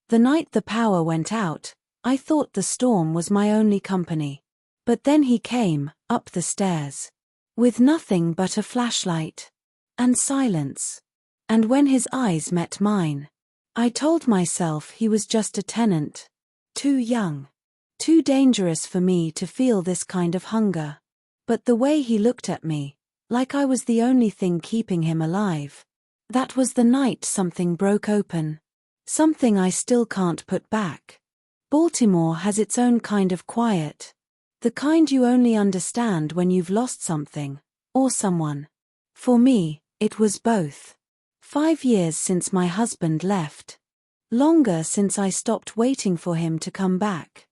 The night the power went out, I thought the storm was my only company. But then he came, up the stairs. With nothing but a flashlight. And silence. And when his eyes met mine, I told myself he was just a tenant. Too young. Too dangerous for me to feel this kind of hunger. But the way he looked at me, like I was the only thing keeping him alive. That was the night something broke open. Something I still can't put back. Baltimore has its own kind of quiet. The kind you only understand when you've lost something, or someone. For me, it was both. 5 years since my husband left. Longer since I stopped waiting for him to come back.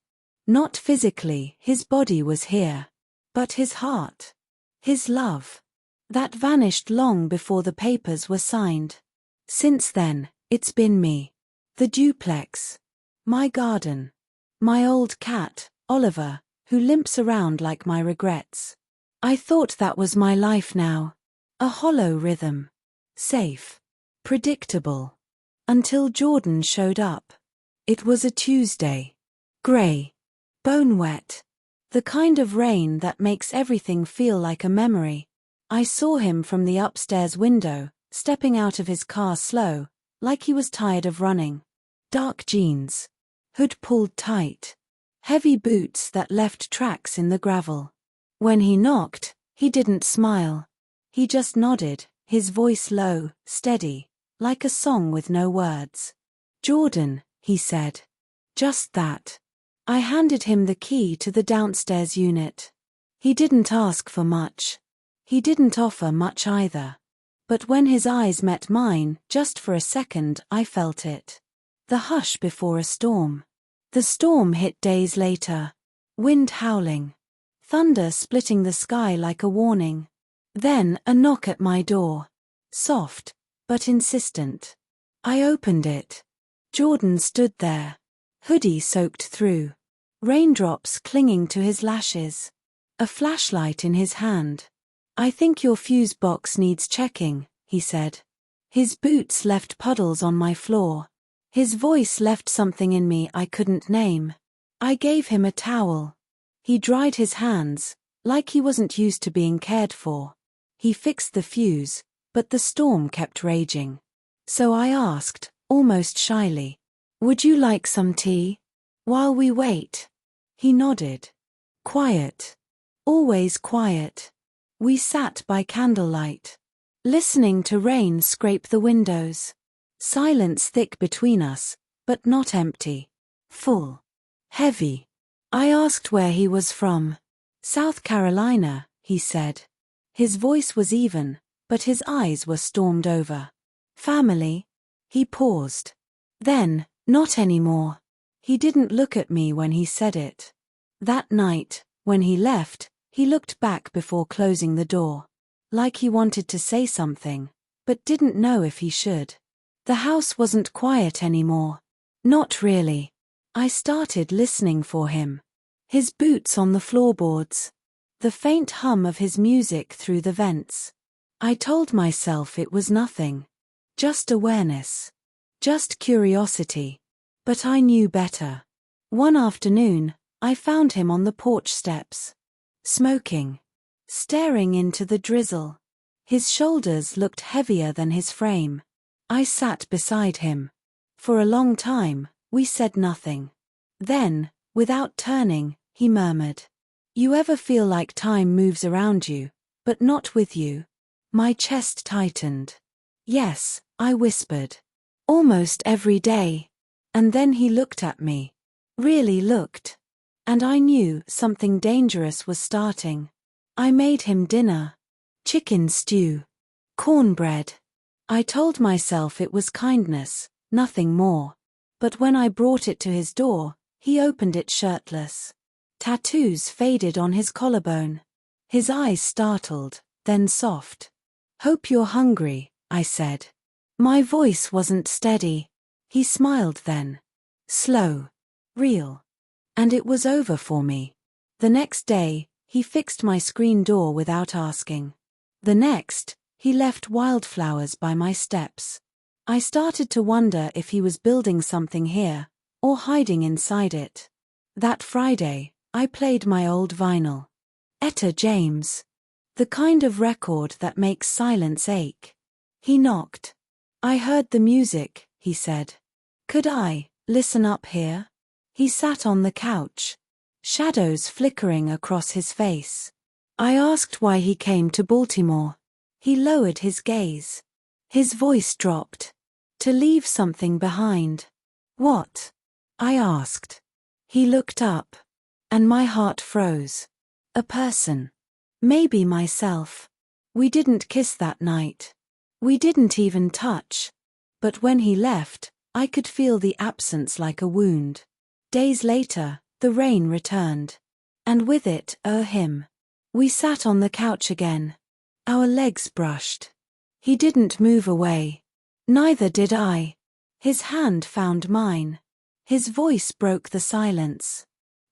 Not physically, his body was here. But his heart. His love. That vanished long before the papers were signed. Since then, it's been me. The duplex. My garden. My old cat, Oliver, who limps around like my regrets. I thought that was my life now. A hollow rhythm. Safe. Predictable. Until Jordan showed up. It was a Tuesday. Grey. Bone wet. The kind of rain that makes everything feel like a memory. I saw him from the upstairs window, stepping out of his car slow, like he was tired of running. Dark jeans. Hood pulled tight. Heavy boots that left tracks in the gravel. When he knocked, he didn't smile. He just nodded, his voice low, steady, like a song with no words. "Jordan," he said. Just that. I handed him the key to the downstairs unit. He didn't ask for much. He didn't offer much either. But when his eyes met mine, just for a second, I felt it. The hush before a storm. The storm hit days later. Wind howling. Thunder splitting the sky like a warning. Then a knock at my door. Soft, but insistent. I opened it. Jordan stood there. Hoodie soaked through. Raindrops clinging to his lashes. A flashlight in his hand. "I think your fuse box needs checking," he said. His boots left puddles on my floor. His voice left something in me I couldn't name. I gave him a towel. He dried his hands, like he wasn't used to being cared for. He fixed the fuse, but the storm kept raging. So I asked, almost shyly, "Would you like some tea? While we wait?" He nodded. Quiet. Always quiet. We sat by candlelight, listening to rain scrape the windows. Silence thick between us, but not empty. Full. Heavy. I asked where he was from. "South Carolina," he said. His voice was even, but his eyes were stormed over. "Family?" He paused. Then, "Not anymore." He didn't look at me when he said it. That night, when he left, he looked back before closing the door. Like he wanted to say something, but didn't know if he should. The house wasn't quiet anymore. Not really. I started listening for him. His boots on the floorboards. The faint hum of his music through the vents. I told myself it was nothing. Just awareness. Just curiosity. But I knew better. One afternoon, I found him on the porch steps. Smoking. Staring into the drizzle. His shoulders looked heavier than his frame. I sat beside him. For a long time, we said nothing. Then, without turning, he murmured, "You ever feel like time moves around you, but not with you?" My chest tightened. "Yes," I whispered. "Almost every day." And then he looked at me. Really looked. And I knew something dangerous was starting. I made him dinner. Chicken stew. Cornbread. I told myself it was kindness, nothing more. But when I brought it to his door, he opened it shirtless. Tattoos faded on his collarbone. His eyes startled, then soft. "Hope you're hungry," I said. My voice wasn't steady. He smiled then. Slow. Real. And it was over for me. The next day, he fixed my screen door without asking. The next, he left wildflowers by my steps. I started to wonder if he was building something here, or hiding inside it. That Friday, I played my old vinyl. Etta James. The kind of record that makes silence ache. He knocked. I heard the music, he said. Could I listen up here? He sat on the couch, shadows flickering across his face. I asked why he came to Baltimore. He lowered his gaze. His voice dropped. To leave something behind. What? I asked. He looked up. And my heart froze. A person. Maybe myself. We didn't kiss that night. We didn't even touch. But when he left, I could feel the absence like a wound. Days later, the rain returned. And with it, him. We sat on the couch again. Our legs brushed. He didn't move away. Neither did I. His hand found mine. His voice broke the silence.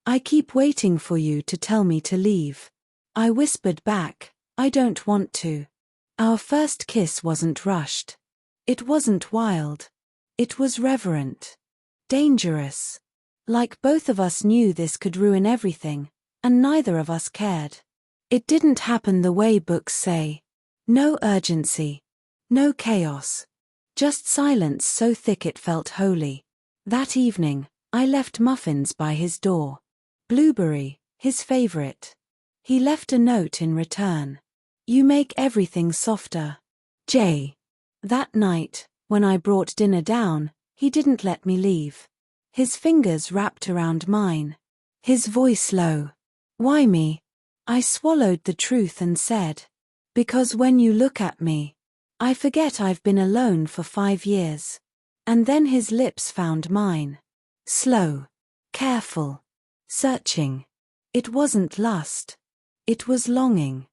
I keep waiting for you to tell me to leave. I whispered back, I don't want to. Our first kiss wasn't rushed. It wasn't wild. It was reverent. Dangerous. Like both of us knew this could ruin everything, and neither of us cared. It didn't happen the way books say. No urgency. No chaos. Just silence so thick it felt holy. That evening, I left muffins by his door. Blueberry, his favorite. He left a note in return. You make everything softer. Jay. That night, when I brought dinner down, he didn't let me leave. His fingers wrapped around mine. His voice low. Why me? I swallowed the truth and said, because when you look at me, I forget I've been alone for 5 years. And then his lips found mine. Slow. Careful. Searching. It wasn't lust. It was longing.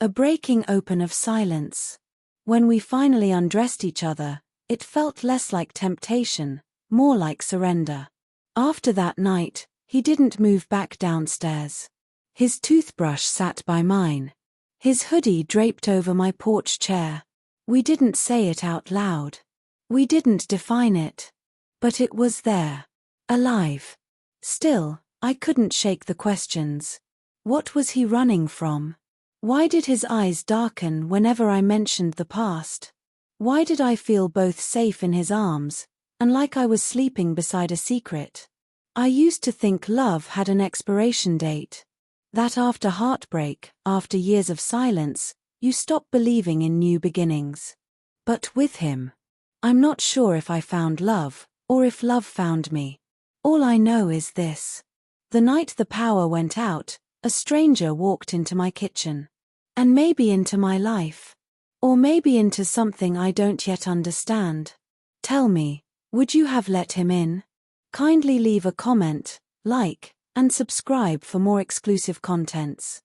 A breaking open of silence. When we finally undressed each other, it felt less like temptation, more like surrender. After that night, he didn't move back downstairs. His toothbrush sat by mine. His hoodie draped over my porch chair. We didn't say it out loud. We didn't define it. But it was there. Alive. Still, I couldn't shake the questions. What was he running from? Why did his eyes darken whenever I mentioned the past? Why did I feel both safe in his arms, and like I was sleeping beside a secret? I used to think love had an expiration date. That after heartbreak, after years of silence, you stop believing in new beginnings. But with him, I'm not sure if I found love, or if love found me. All I know is this. The night the power went out, a stranger walked into my kitchen. And maybe into my life. Or maybe into something I don't yet understand. Tell me, would you have let him in? Kindly leave a comment, like, and subscribe for more exclusive contents.